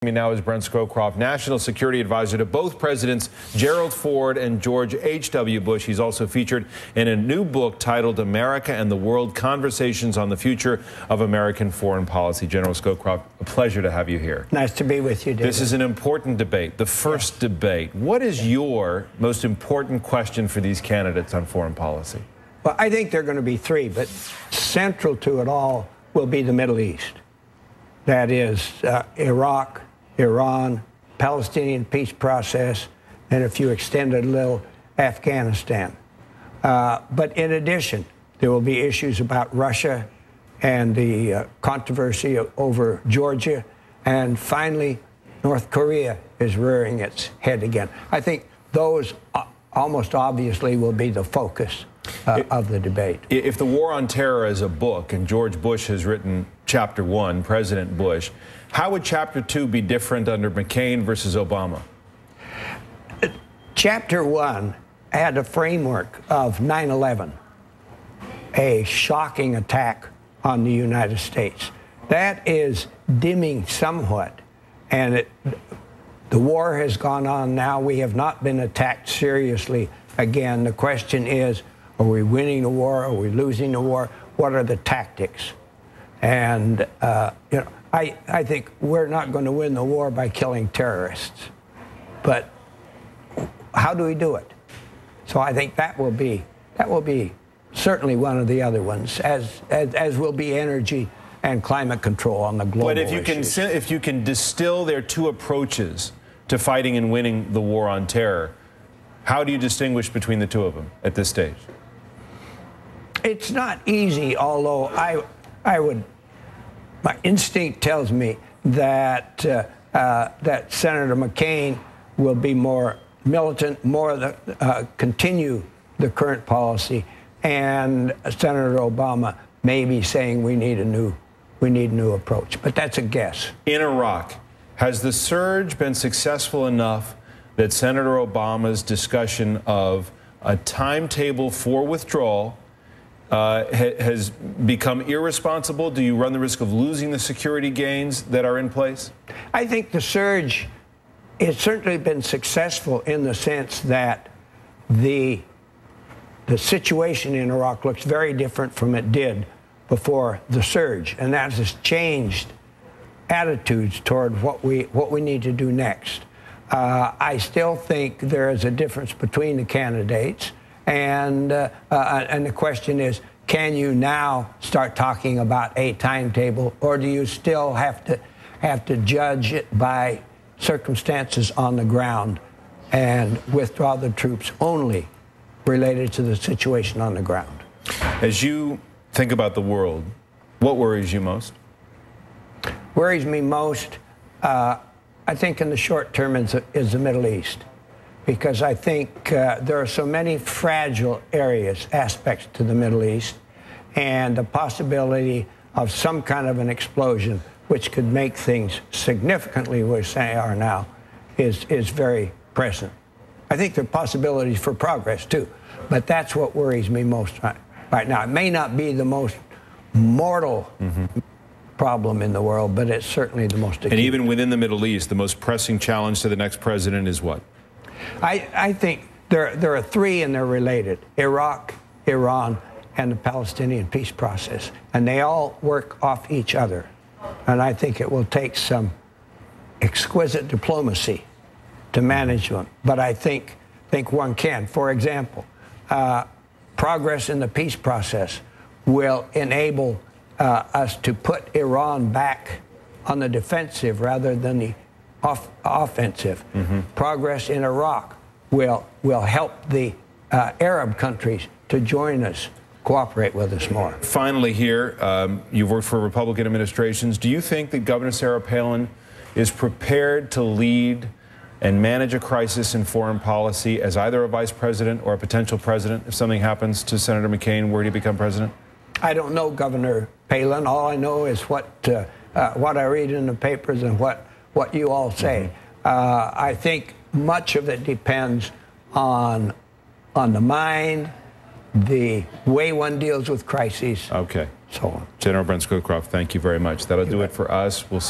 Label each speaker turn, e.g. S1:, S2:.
S1: Me now is Brent Scowcroft, National Security Advisor to both Presidents Gerald Ford and George H.W. Bush. He's also featured in a new book titled America and the World: Conversations on the Future of American Foreign Policy. General Scowcroft, a pleasure to have you here.
S2: Nice to be with you, David.
S1: This is an important debate, the first debate. What is your most important question for these candidates on foreign policy?
S2: Well, I think there are going to be three, but central to it all will be the Middle East. That is Iraq, Iran, Palestinian peace process, and if you extend it a little, Afghanistan. But in addition, there will be issues about Russia and the controversy over Georgia. And finally, North Korea is rearing its head again. I think those almost obviously will be the focus of the debate.
S1: If the war on terror is a book, and George Bush has written Chapter 1, President Bush, how would Chapter 2 be different under McCain versus Obama?
S2: Chapter 1 had a framework of 9/11, a shocking attack on the United States. That is dimming somewhat, and the war has gone on now. We have not been attacked seriously again. The question is, are we winning the war? Are we losing the war? What are the tactics? And, you know, I think we're not going to win the war by killing terrorists. But how do we do it? So I think that will be certainly one of the other ones, as will be energy and climate control on the global issues.
S1: But if you can distill their two approaches to fighting and winning the war on terror, how do you distinguish between the two of them at this stage?
S2: It's not easy, although my instinct tells me that that Senator McCain will be more militant, continue the current policy, and Senator Obama may be saying we need a new approach. But that's a guess.
S1: In Iraq, has the surge been successful enough that Senator Obama's discussion of a timetable for withdrawal has become irresponsible? Do you run the risk of losing the security gains that are in place?
S2: I think the surge has certainly been successful in the sense that the situation in Iraq looks very different from it did before the surge, and that has changed attitudes toward what we need to do next. I still think there is a difference between the candidates. And the question is, can you now start talking about a timetable, or do you still have to judge it by circumstances on the ground and withdraw the troops only related to the situation on the ground?
S1: As you think about the world, what worries you most?
S2: Worries me most, I think in the short term, is the Middle East. Because I think there are so many fragile aspects to the Middle East, and the possibility of some kind of an explosion, which could make things significantly worse than they are now, is very present. I think there are possibilities for progress, too, but that's what worries me most right now. It may not be the most mortal problem in the world, but it's certainly the most acute.
S1: And even within the Middle East, the most pressing challenge to the next president is what?
S2: I think there are three, and they're related: Iraq, Iran, and the Palestinian peace process. And they all work off each other. And I think it will take some exquisite diplomacy to manage them. But I think one can. For example, progress in the peace process will enable us to put Iran back on the defensive rather than the offensive. Progress in Iraq will help the Arab countries to join us, cooperate with us more.
S1: Finally here, you've worked for Republican administrations. Do you think that Governor Sarah Palin is prepared to lead and manage a crisis in foreign policy as either a vice president or a potential president if something happens to Senator McCain were he to become president?
S2: I don't know Governor Palin. All I know is what I read in the papers and what you all say. I think much of it depends on the mind, the way one deals with crises.
S1: Okay.
S2: So on.
S1: General Brent Scowcroft, thank you very much. That'll do it for us. We'll see.